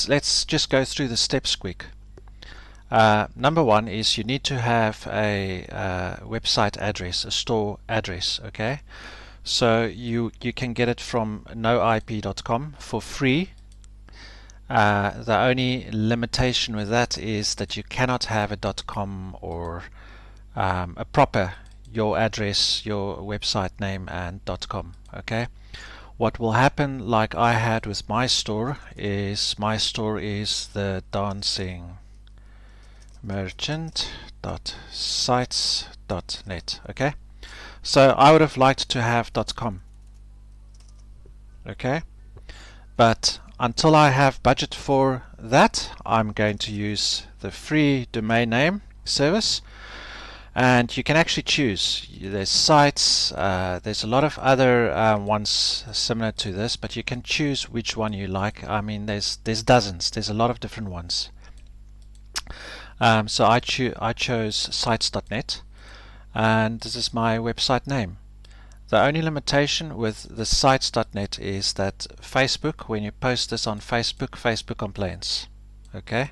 let's just go through the steps quick. Number one is you need to have a website address, a store address. Okay, so you can get it from noip.com for free. The only limitation with that is that you cannot have a .com or a proper your address, your website name and .com. Okay, what will happen, like I had with my store, is the dancing merchant.sites.net. Okay, so I would have liked to have .com. Okay, but until I have budget for that, I'm going to use the free domain name service. And you can actually choose. There's sites, there's a lot of other ones similar to this, but you can choose which one you like. I mean, there's dozens, there's a lot of different ones. So I chose sites.net, and this is my website name. The only limitation with the sites.net is that Facebook, when you post this on Facebook, Facebook complains. Okay,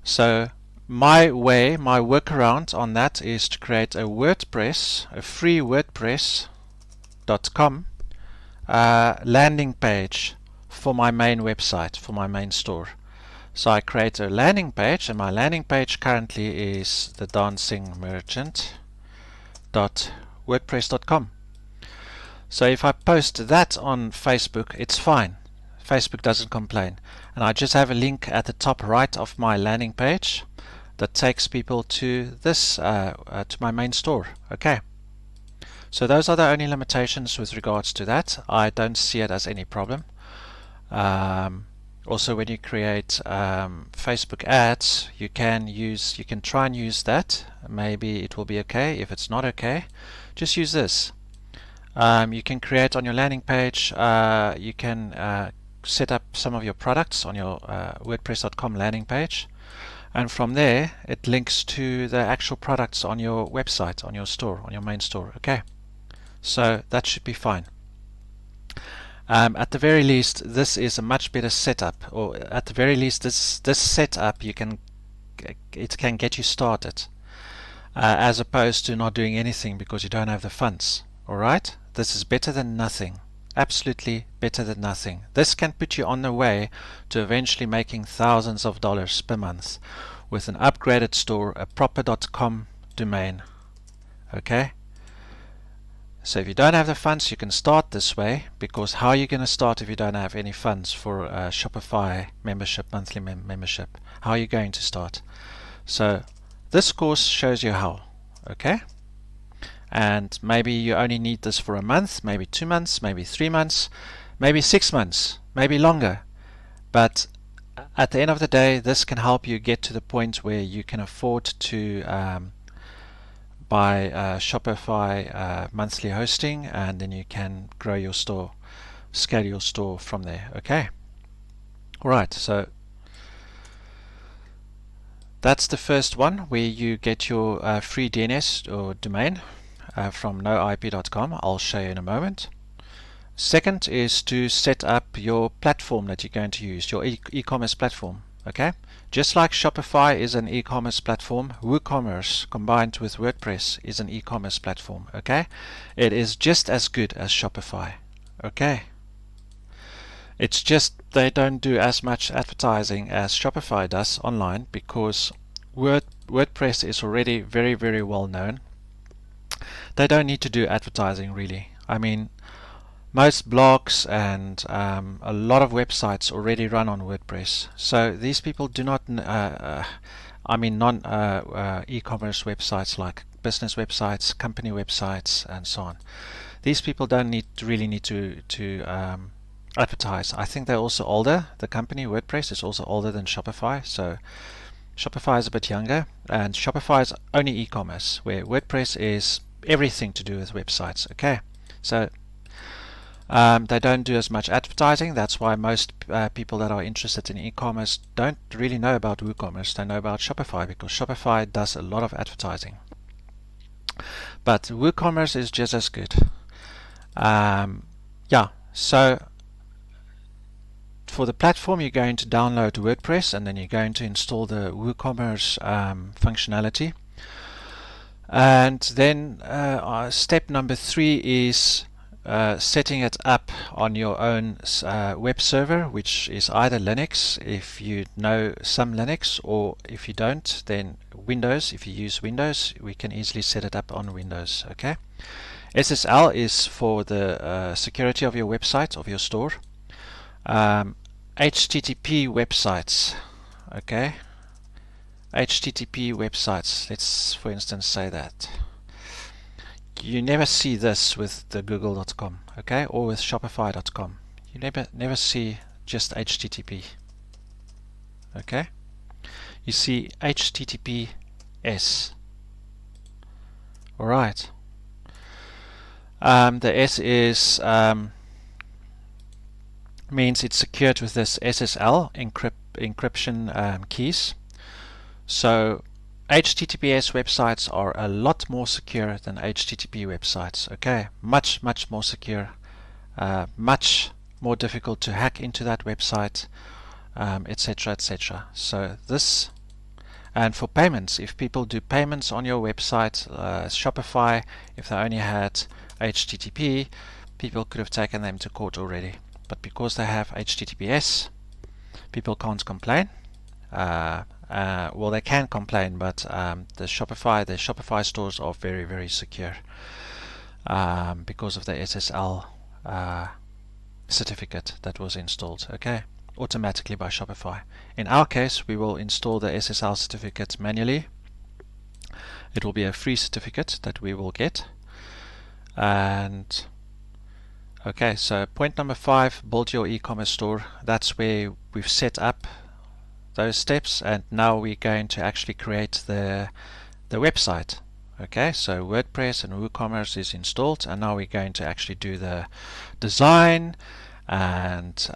so my workaround on that is to create a WordPress, a free WordPress.com landing page for my main website, for my main store. So I create a landing page, and my landing page currently is the dancingmerchant.wordpress.com. So if I post that on Facebook, it's fine. Facebook doesn't complain. And I just have a link at the top right of my landing page that takes people to this, to my main store. Okay. So those are the only limitations with regards to that. I don't see it as any problem. Also, when you create Facebook ads, you can try and use that. Maybe it will be okay. If it's not okay, just use this. You can create on your landing page, you can set up some of your products on your WordPress.com landing page, and from there it links to the actual products on your website, on your store, on your main store. Okay, so that should be fine. At the very least, this is a much better setup, or at the very least this setup it can get you started, as opposed to not doing anything because you don't have the funds. Alright, this is better than nothing. Absolutely better than nothing. This can put you on the way to eventually making thousands of dollars per month with an upgraded store, a proper .com domain. Okay, so if you don't have the funds, you can start this way, because how are you going to start if you don't have any funds for a Shopify membership, monthly membership? How are you going to start? So this course shows you how. Okay, and maybe you only need this for a month, maybe 2 months, maybe 3 months, maybe 6 months, maybe longer. But at the end of the day, this can help you get to the point where you can afford to buy Shopify monthly hosting, and then you can grow your store, scale your store from there. Okay, alright, so that's the first one, where you get your free DNS or domain from noip.com. I'll show you in a moment. Second is to set up your platform that you're going to use, your e-commerce platform. Okay, just like Shopify is an e-commerce platform, WooCommerce combined with WordPress is an e-commerce platform. Okay, it is just as good as Shopify. Okay, it's just they don't do as much advertising as Shopify does online, because WordPress is already very, very well known. They don't need to do advertising really. I mean, most blogs and a lot of websites already run on WordPress. So these people do not, I mean non-e-commerce websites like business websites, company websites, and so on. These people don't really need to advertise. I think they're also older. The company WordPress is also older than Shopify. So Shopify is a bit younger, and Shopify is only e-commerce, where WordPress is everything to do with websites. Okay, so they don't do as much advertising. That's why most people that are interested in e-commerce don't really know about WooCommerce. They know about Shopify, because Shopify does a lot of advertising. But WooCommerce is just as good. Yeah, so for the platform, you're going to download WordPress, and then you're going to install the WooCommerce functionality. And then step number 3 is setting it up on your own web server, which is either Linux if you know some Linux, or if you don't, then Windows. If you use Windows, we can easily set it up on Windows. Okay. SSL is for the security of your website, of your store. HTTP websites. Okay. HTTP websites. Let's, for instance, say that. You never see this with the google.com, okay, or with shopify.com. You never see just HTTP. Okay. You see HTTPS. All right. The S is means it's secured with this SSL encryption keys. So HTTPS websites are a lot more secure than HTTP websites. Okay, much more secure, much more difficult to hack into that website, etc., etc. So this, and for payments, if people do payments on your website, Shopify, if they only had HTTP, people could have taken them to court already. But because they have HTTPS, people can't complain. Well, they can complain, but the Shopify stores are very secure because of the SSL certificate that was installed. Okay, automatically by Shopify. In our case, we will install the SSL certificate manually. It will be a free certificate that we will get. And okay, so point number 5, build your e-commerce store. That's where we've set up those steps, and now we're going to actually create the website. Okay, so WordPress and WooCommerce is installed, and now we're going to actually do the design, and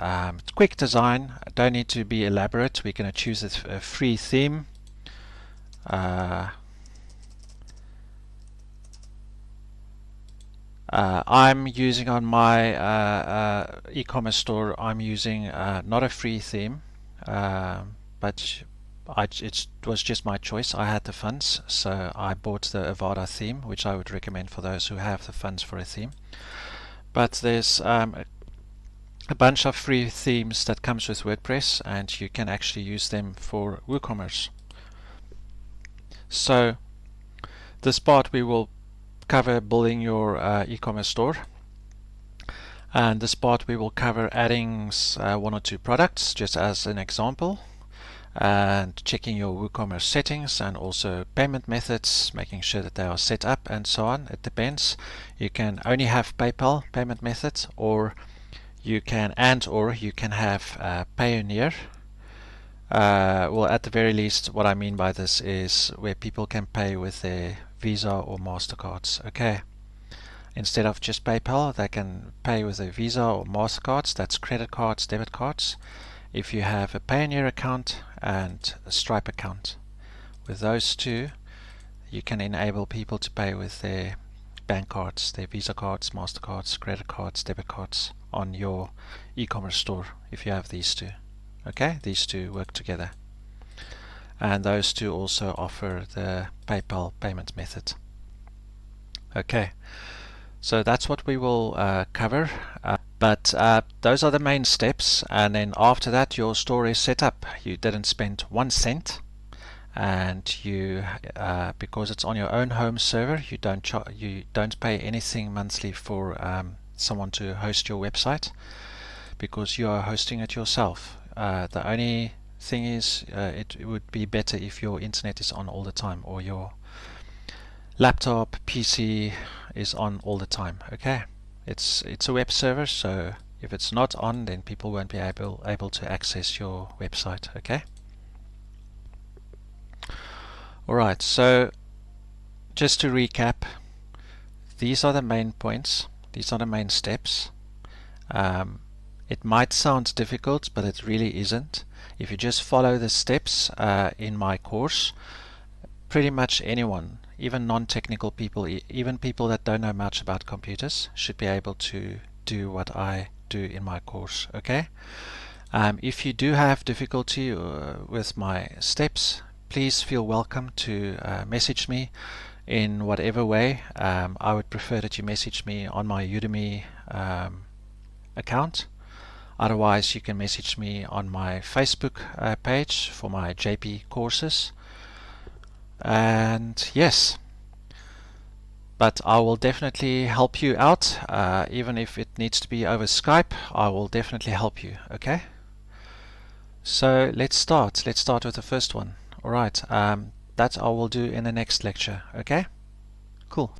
quick design. Don't need to be elaborate. We're going to choose a free theme. I'm using on my e-commerce store, I'm using not a free theme, but it was just my choice. I had the funds, so I bought the Avada theme, which I would recommend for those who have the funds for a theme. But there's a bunch of free themes that comes with WordPress, and you can actually use them for WooCommerce. So this part we will cover building your e-commerce store, and this part we will cover adding 1 or 2 products just as an example, and checking your WooCommerce settings, and also payment methods, making sure that they are set up and so on. It depends. You can only have PayPal payment methods, or you can have Payoneer. Well, at the very least, what I mean by this is where people can pay with their Visa or MasterCards. Okay, instead of just PayPal, they can pay with their Visa or MasterCards. That's credit cards, debit cards. If you have a Payoneer account and a Stripe account, with those two, you can enable people to pay with their bank cards, their Visa cards, MasterCards, credit cards, debit cards on your e-commerce store if you have these two. Okay, these two work together. And those two also offer the PayPal payment method. Okay, so that's what we will cover. But those are the main steps, and then after that your store is set up. You didn't spend 1 cent, and you because it's on your own home server, you don't pay anything monthly for someone to host your website, because you are hosting it yourself. The only thing is it would be better if your internet is on all the time, or your laptop, PC is on all the time. Okay, it's a web server, so if it's not on, then people won't be able to access your website. Okay. Alright, so just to recap, these are the main points, these are the main steps. It might sound difficult, but it really isn't. If you just follow the steps in my course, pretty much anyone, even non-technical people, even people that don't know much about computers, should be able to do what I do in my course. Okay. If you do have difficulty with my steps, please feel welcome to message me in whatever way. I would prefer that you message me on my Udemy account. Otherwise, you can message me on my Facebook page for my JP courses. And yes, but I will definitely help you out. Even if it needs to be over Skype, I will definitely help you. Okay? So let's start. Let's start with the first one. Alright, that I will do in the next lecture. Okay? Cool.